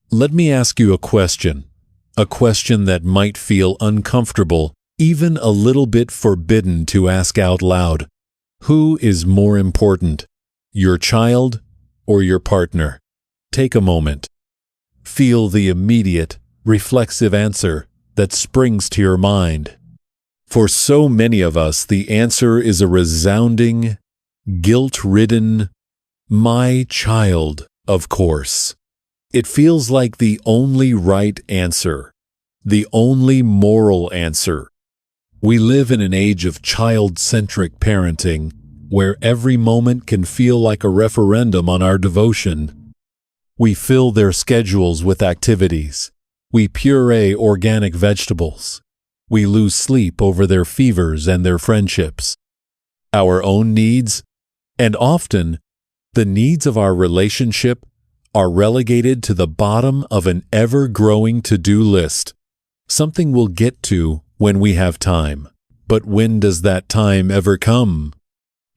Let me ask you a question that might feel uncomfortable, even a little bit forbidden to ask out loud. Who is more important, your child or your partner? Take a moment. Feel the immediate, reflexive answer that springs to your mind. For so many of us, the answer is a resounding, guilt-ridden, my child, of course. It feels like the only right answer, the only moral answer. We live in an age of child-centric parenting, where every moment can feel like a referendum on our devotion. We fill their schedules with activities. We puree organic vegetables. We lose sleep over their fevers and their friendships. Our own needs, and often the needs of our relationship, are relegated to the bottom of an ever-growing to-do list. Something we'll get to when we have time. But when does that time ever come?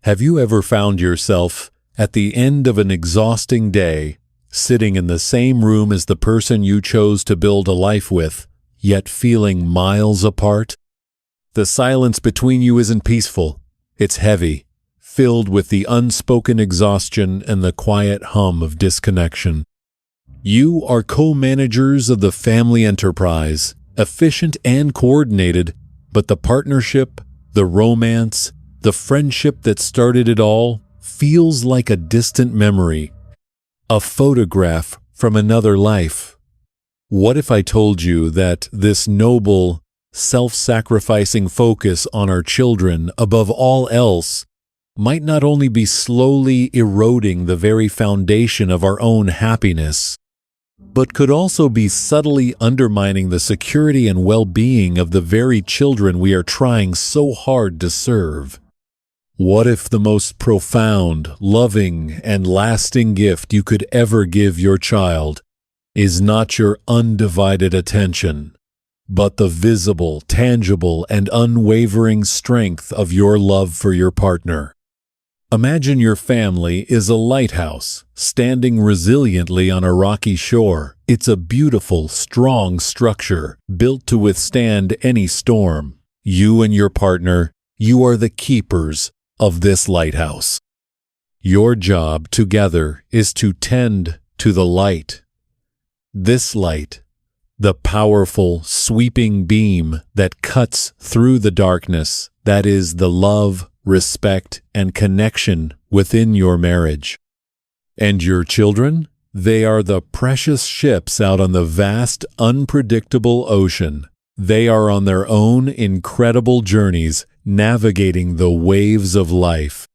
Have you ever found yourself, at the end of an exhausting day, sitting in the same room as the person you chose to build a life with, yet feeling miles apart? The silence between you isn't peaceful. It's heavy, filled with the unspoken exhaustion and the quiet hum of disconnection. You are co-managers of the family enterprise, efficient and coordinated, but the partnership, the romance, the friendship that started it all feels like a distant memory, a photograph from another life. What if I told you that this noble, self-sacrificing focus on our children above all else might not only be slowly eroding the very foundation of our own happiness, but could also be subtly undermining the security and well-being of the very children we are trying so hard to serve? What if the most profound, loving, and lasting gift you could ever give your child is not your undivided attention, but the visible, tangible, and unwavering strength of your love for your partner? Imagine your family is a lighthouse, standing resiliently on a rocky shore. It's a beautiful, strong structure, built to withstand any storm. You and your partner, you are the keepers of this lighthouse. Your job together is to tend to the light. This light, the powerful, sweeping beam that cuts through the darkness, that is the love, respect, and connection within your marriage. And your children? They are the precious ships out on the vast, unpredictable ocean. They are on their own incredible journeys, navigating the waves of life.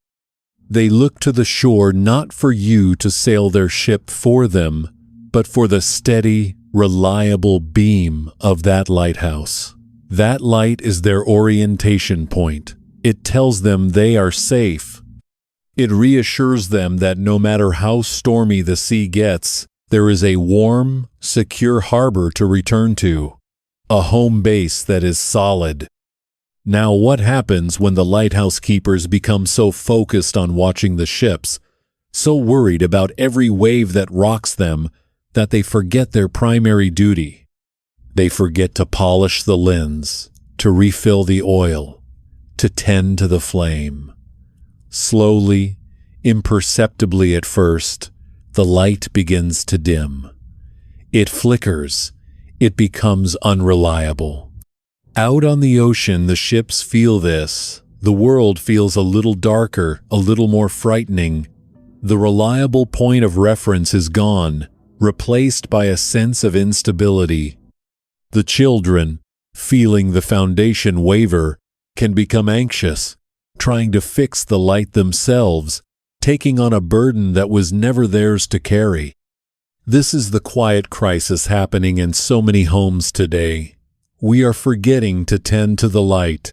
They look to the shore not for you to sail their ship for them, but for the steady, reliable beam of that lighthouse. That light is their orientation point. It tells them they are safe. It reassures them that no matter how stormy the sea gets, there is a warm, secure harbor to return to, a home base that is solid. Now, what happens when the lighthouse keepers become so focused on watching the ships, so worried about every wave that rocks them, that they forget their primary duty? They forget to polish the lens, to refill the oil, to tend to the flame. Slowly, imperceptibly at first, the light begins to dim. It flickers. It becomes unreliable. Out on the ocean, the ships feel this. The world feels a little darker, a little more frightening. The reliable point of reference is gone, replaced by a sense of instability. The children, feeling the foundation waver, can become anxious, trying to fix the light themselves, taking on a burden that was never theirs to carry. This is the quiet crisis happening in so many homes today. We are forgetting to tend to the light.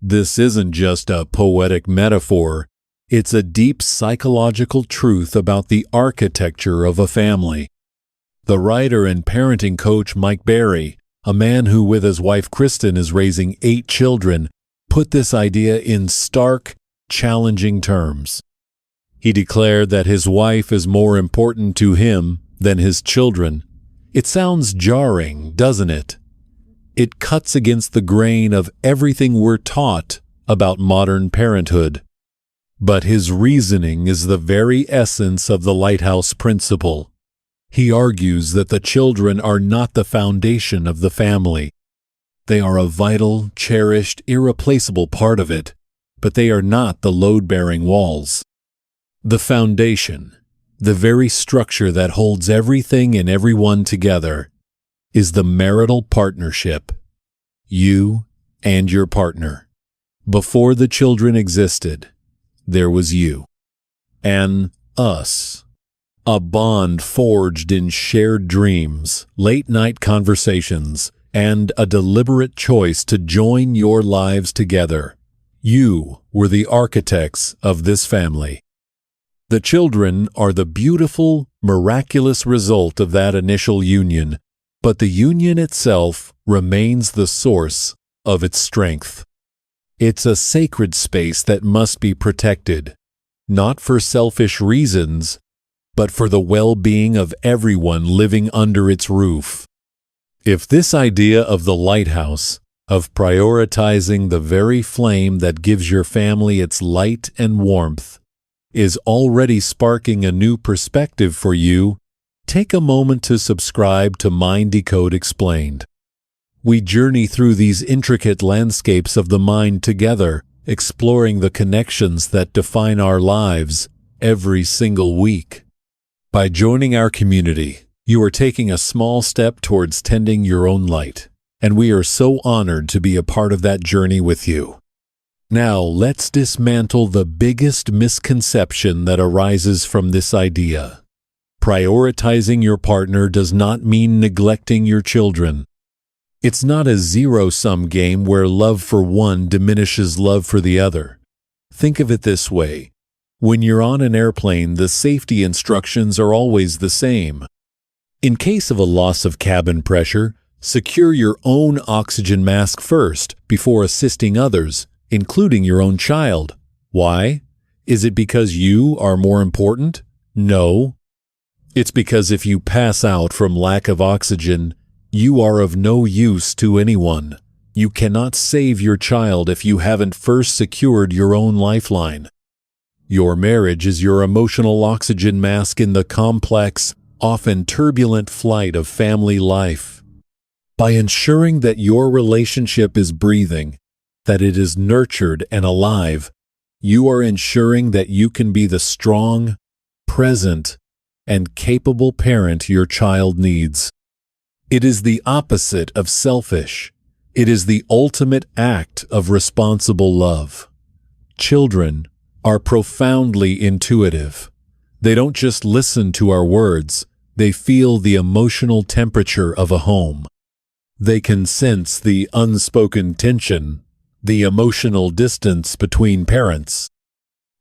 This isn't just a poetic metaphor. It's a deep psychological truth about the architecture of a family. The writer and parenting coach Mike Berry, a man who with his wife Kristen is raising 8 children, put this idea in stark, challenging terms. He declared that his wife is more important to him than his children. It sounds jarring, doesn't it? It cuts against the grain of everything we're taught about modern parenthood. But his reasoning is the very essence of the Lighthouse principle. He argues that the children are not the foundation of the family. They are a vital, cherished, irreplaceable part of it, but they are not the load-bearing walls. The foundation, the very structure that holds everything and everyone together, is the marital partnership. You and your partner. Before the children existed, there was you. And us. A bond forged in shared dreams, late-night conversations, and a deliberate choice to join your lives together. You were the architects of this family. The children are the beautiful, miraculous result of that initial union, but the union itself remains the source of its strength. It's a sacred space that must be protected, not for selfish reasons, but for the well-being of everyone living under its roof. If this idea of the lighthouse, of prioritizing the very flame that gives your family its light and warmth, is already sparking a new perspective for you, take a moment to subscribe to Mind Decode Explained. We journey through these intricate landscapes of the mind together, exploring the connections that define our lives every single week. By joining our community, you are taking a small step towards tending your own light, and we are so honored to be a part of that journey with you. Now, let's dismantle the biggest misconception that arises from this idea. Prioritizing your partner does not mean neglecting your children. It's not a zero-sum game where love for one diminishes love for the other. Think of it this way. When you're on an airplane, the safety instructions are always the same. In case of a loss of cabin pressure, secure your own oxygen mask first before assisting others, including your own child. Why? Is it because you are more important? No. It's because if you pass out from lack of oxygen, you are of no use to anyone. You cannot save your child if you haven't first secured your own lifeline. Your marriage is your emotional oxygen mask in the complex, often turbulent flight of family life. By ensuring that your relationship is breathing, that it is nurtured and alive, you are ensuring that you can be the strong, present, and capable parent your child needs. It is the opposite of selfish. It is the ultimate act of responsible love. Children are profoundly intuitive. They don't just listen to our words, they feel the emotional temperature of a home. They can sense the unspoken tension, the emotional distance between parents.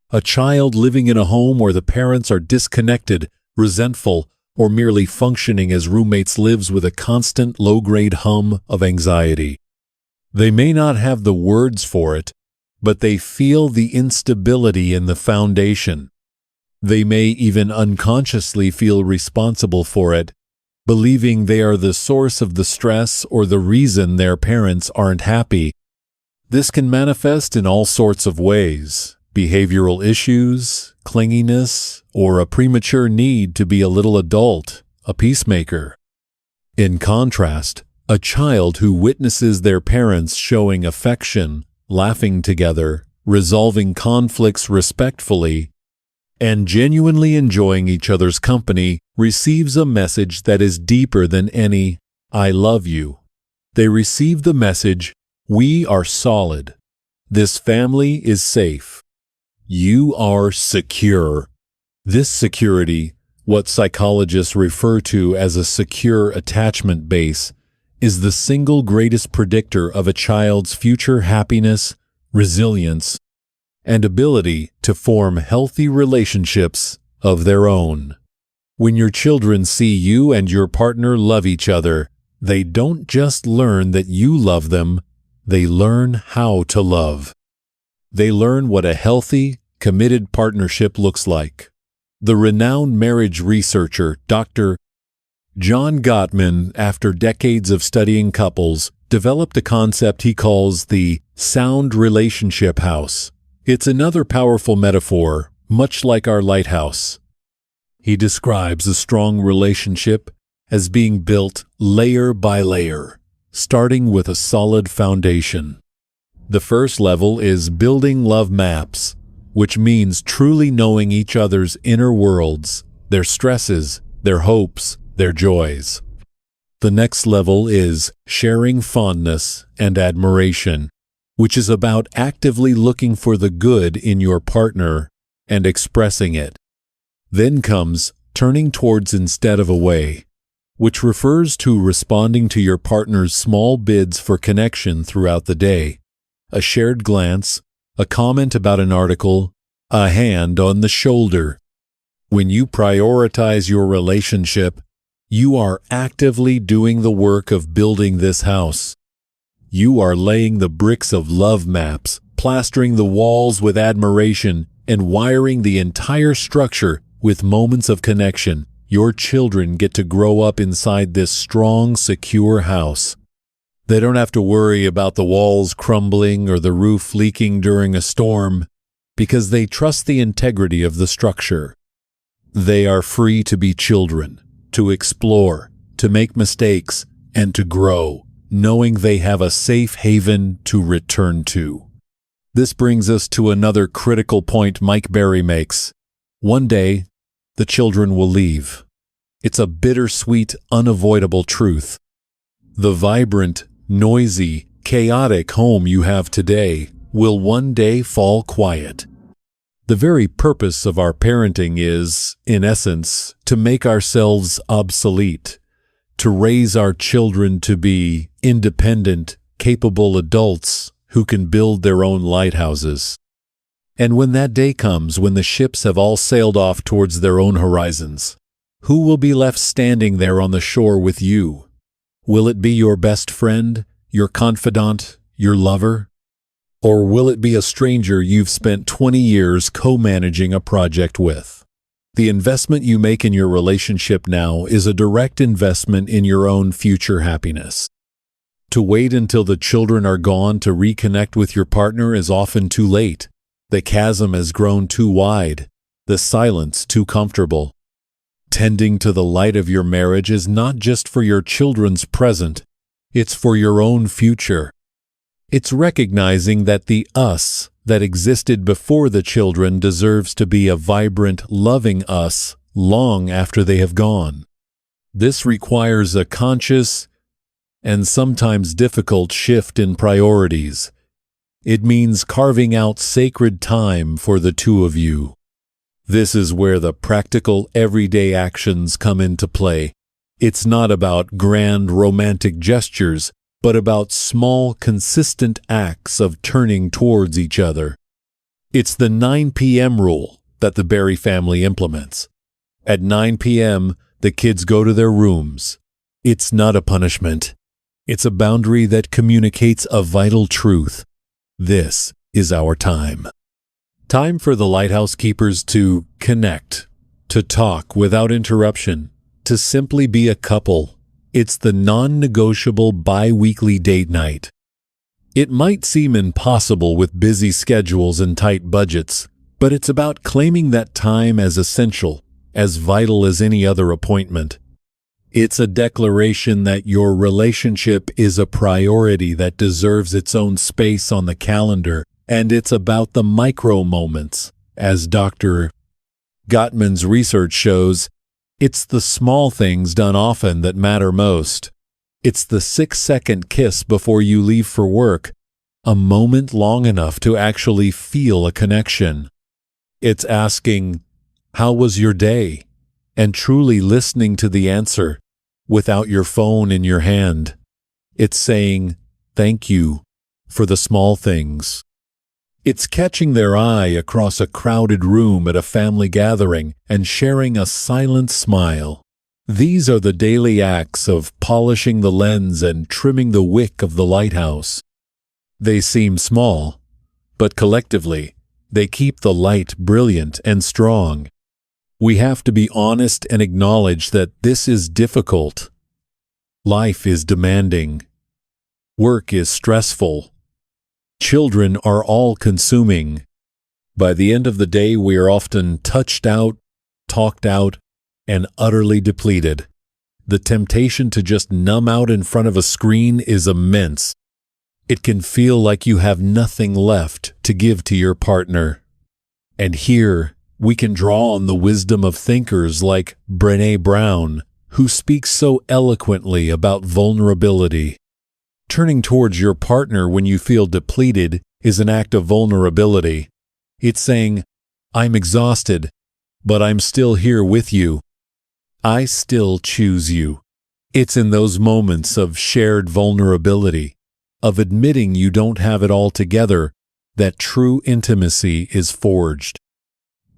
A child living in a home where the parents are disconnected, resentful, or merely functioning as roommates lives with a constant low-grade hum of anxiety. They may not have the words for it, but they feel the instability in the foundation. They may even unconsciously feel responsible for it, believing they are the source of the stress or the reason their parents aren't happy. This can manifest in all sorts of ways: behavioral issues, clinginess, or a premature need to be a little adult, a peacemaker. In contrast, a child who witnesses their parents showing affection, laughing together, resolving conflicts respectfully, and genuinely enjoying each other's company receives a message that is deeper than any "I love you." They receive the message, "We are solid. This family is safe. You are secure." This security, what psychologists refer to as a secure attachment base, is the single greatest predictor of a child's future happiness, resilience, and ability to form healthy relationships of their own. When your children see you and your partner love each other, they don't just learn that you love them, they learn how to love. They learn what a healthy, committed partnership looks like. The renowned marriage researcher, Dr. John Gottman, after decades of studying couples, developed a concept he calls the sound relationship house. It's another powerful metaphor, much like our lighthouse. He describes a strong relationship as being built layer by layer, starting with a solid foundation. The first level is building love maps, which means truly knowing each other's inner worlds, their stresses, their hopes, their joys. The next level is sharing fondness and admiration, which is about actively looking for the good in your partner and expressing it. Then comes turning towards instead of away, which refers to responding to your partner's small bids for connection throughout the day. A shared glance, a comment about an article, a hand on the shoulder. When you prioritize your relationship, you are actively doing the work of building this house. You are laying the bricks of love maps, plastering the walls with admiration, and wiring the entire structure with moments of connection. Your children get to grow up inside this strong, secure house. They don't have to worry about the walls crumbling or the roof leaking during a storm, because they trust the integrity of the structure. They are free to be children, to explore, to make mistakes, and to grow, knowing they have a safe haven to return to. This brings us to another critical point Mike Berry makes. One day, the children will leave. It's a bittersweet, unavoidable truth. The vibrant, noisy, chaotic home you have today will one day fall quiet. The very purpose of our parenting is, in essence, to make ourselves obsolete, to raise our children to be independent, capable adults who can build their own lighthouses. And when that day comes, when the ships have all sailed off towards their own horizons, who will be left standing there on the shore with you? Will it be your best friend, your confidant, your lover? Or will it be a stranger you've spent 20 years co-managing a project with? The investment you make in your relationship now is a direct investment in your own future happiness. To wait until the children are gone to reconnect with your partner is often too late. The chasm has grown too wide, the silence too comfortable. Tending to the light of your marriage is not just for your children's present, it's for your own future. It's recognizing that the us that existed before the children deserves to be a vibrant, loving us long after they have gone. This requires a conscious and sometimes difficult shift in priorities. It means carving out sacred time for the two of you. This is where the practical, everyday actions come into play. It's not about grand, romantic gestures, but about small, consistent acts of turning towards each other. It's the 9 p.m. rule that the Berry family implements. At 9 p.m., the kids go to their rooms. It's not a punishment. It's a boundary that communicates a vital truth. This is our time. Time for the lighthouse keepers to connect, to talk without interruption, to simply be a couple. It's the non-negotiable bi-weekly date night. It might seem impossible with busy schedules and tight budgets, but it's about claiming that time as essential, as vital as any other appointment. It's a declaration that your relationship is a priority that deserves its own space on the calendar, and it's about the micro moments. As Dr. Gottman's research shows, it's the small things done often that matter most. It's the 6-second kiss before you leave for work, a moment long enough to actually feel a connection. It's asking, "How was your day?" and truly listening to the answer without your phone in your hand. It's saying, "Thank you," for the small things. It's catching their eye across a crowded room at a family gathering and sharing a silent smile. These are the daily acts of polishing the lens and trimming the wick of the lighthouse. They seem small, but collectively, they keep the light brilliant and strong. We have to be honest and acknowledge that this is difficult. Life is demanding. Work is stressful. Children are all-consuming. By the end of the day, we are often touched out, talked out, and utterly depleted. The temptation to just numb out in front of a screen is immense. It can feel like you have nothing left to give to your partner. And here, we can draw on the wisdom of thinkers like Brené Brown, who speaks so eloquently about vulnerability. Turning towards your partner when you feel depleted is an act of vulnerability. It's saying, "I'm exhausted, but I'm still here with you. I still choose you." It's in those moments of shared vulnerability, of admitting you don't have it all together, that true intimacy is forged.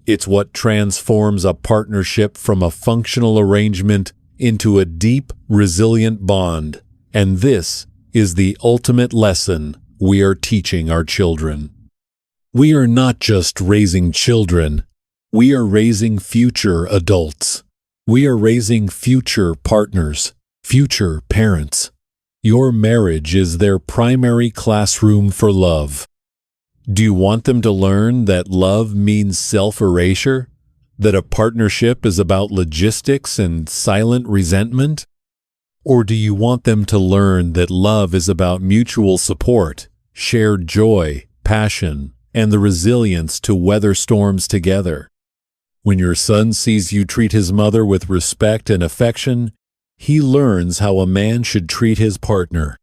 It's what transforms a partnership from a functional arrangement into a deep, resilient bond. And this is the ultimate lesson we are teaching our children. We are not just raising children. We are raising future adults. We are raising future partners, future parents. Your marriage is their primary classroom for love. Do you want them to learn that love means self-erasure? That a partnership is about logistics and silent resentment? Or do you want them to learn that love is about mutual support, shared joy, passion, and the resilience to weather storms together? When your son sees you treat his mother with respect and affection, he learns how a man should treat his partner.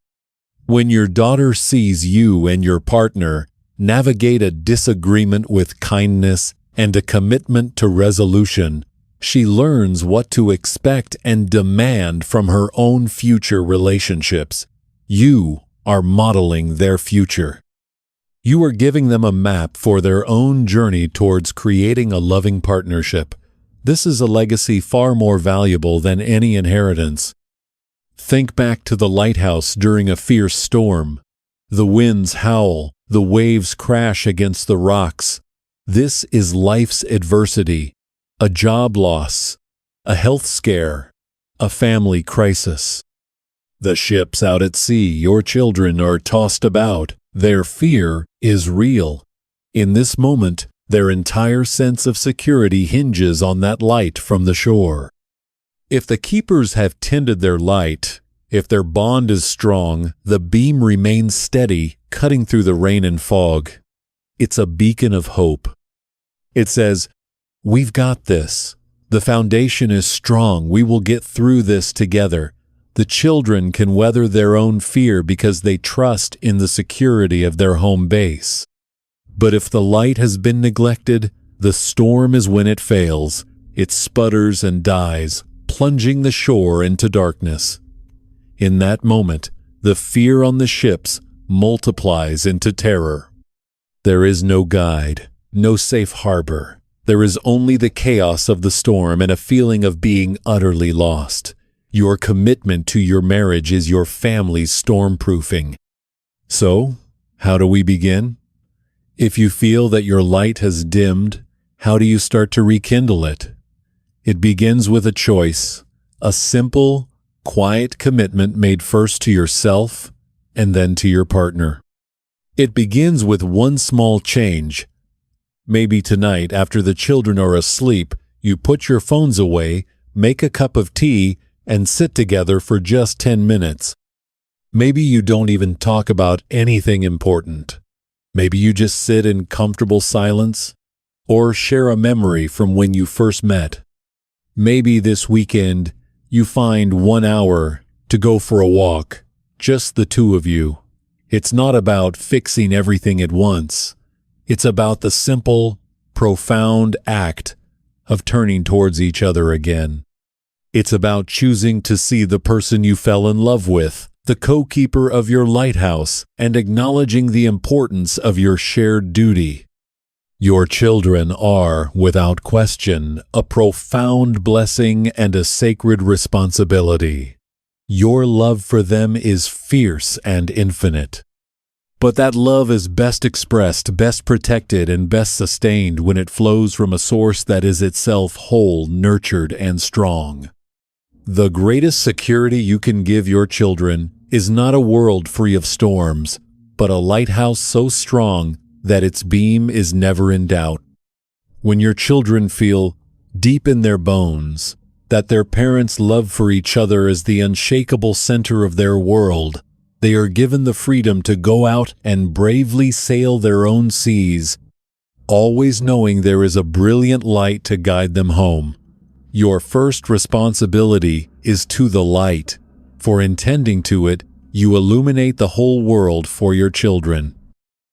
When your daughter sees you and your partner navigate a disagreement with kindness and a commitment to resolution, she learns what to expect and demand from her own future relationships. You are modeling their future. You are giving them a map for their own journey towards creating a loving partnership. This is a legacy far more valuable than any inheritance. Think back to the lighthouse during a fierce storm. The winds howl, the waves crash against the rocks. This is life's adversity, a job loss, a health scare, a family crisis. The ships out at sea, your children are tossed about. Their fear is real. In this moment, their entire sense of security hinges on that light from the shore. If the keepers have tended their light, if their bond is strong, the beam remains steady, cutting through the rain and fog. It's a beacon of hope. It says, "We've got this. The foundation is strong. We will get through this together." The children can weather their own fear because they trust in the security of their home base. But if the light has been neglected, the storm is when it fails. It sputters and dies, plunging the shore into darkness. In that moment, the fear on the ships multiplies into terror. There is no guide, no safe harbor. There is only the chaos of the storm and a feeling of being utterly lost. Your commitment to your marriage is your family's stormproofing. So, how do we begin? If you feel that your light has dimmed, how do you start to rekindle it? It begins with a choice, a simple, quiet commitment made first to yourself and then to your partner. It begins with one small change. Maybe tonight, after the children are asleep, you put your phones away, make a cup of tea, and sit together for just 10 minutes. Maybe you don't even talk about anything important. Maybe you just sit in comfortable silence or share a memory from when you first met. Maybe this weekend you find 1 hour to go for a walk, just the two of you. It's not about fixing everything at once. It's about the simple, profound act of turning towards each other again. It's about choosing to see the person you fell in love with, the co-keeper of your lighthouse, and acknowledging the importance of your shared duty. Your children are, without question, a profound blessing and a sacred responsibility. Your love for them is fierce and infinite. But that love is best expressed, best protected, and best sustained when it flows from a source that is itself whole, nurtured, and strong. The greatest security you can give your children is not a world free of storms, but a lighthouse so strong that its beam is never in doubt. When your children feel, deep in their bones, that their parents' love for each other is the unshakable center of their world, they are given the freedom to go out and bravely sail their own seas, always knowing there is a brilliant light to guide them home. Your first responsibility is to the light, for in tending to it, you illuminate the whole world for your children.